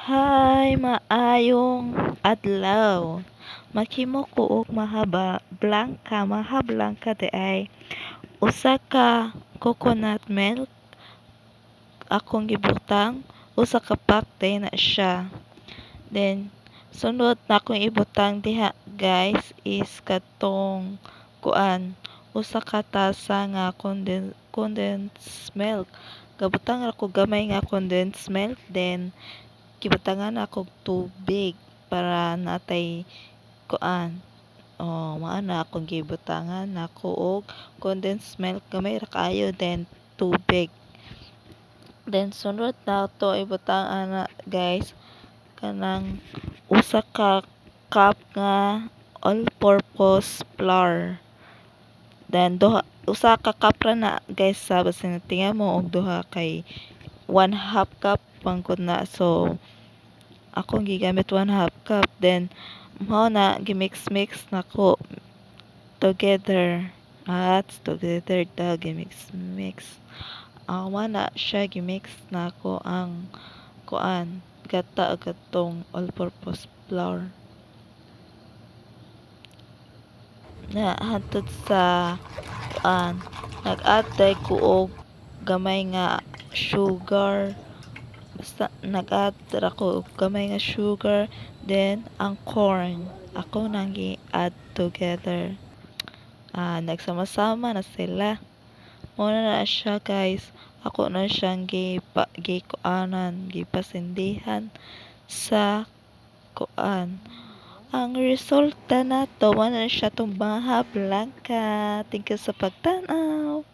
Hi, maayong adlaw. Maghimo ko og maha blanca di ay usa ka coconut milk akong gibutang, usa ka pack day na siya. Then sunod na akong ibutang diha guys is katong usa ka tasa nga condensed milk. Gabutang ako gamay nga condensed milk, then gibutangan ako og tubig para natay mao na akong gibutangan nako og condensed milk gamay ra kaayo, then tubig. Then sunod na to ibutang ana guys kanang usa ka cup nga all-purpose flour. Then usa ka cup ra na guys, sa basin tingnan mo og duha kay 1/2 cup pangkod na, so akong gigamit 1/2 cup. Then mao na gimix-mix nako together ta gimix-mix. Na siya gimix nako ang gata katong all-purpose flour na hantod sa nag-add ko og gamay nga sugar. Basta nag-add ra ko og gamay nga sugar, then ang corn ako nang gi-add together. Nagsama-sama na sila. Muna na siya guys. Ako na siyang gipasindihan sa kuan. Ang resulta na to, wala na siya tong maha blanca. Thank you sa pagtanaw.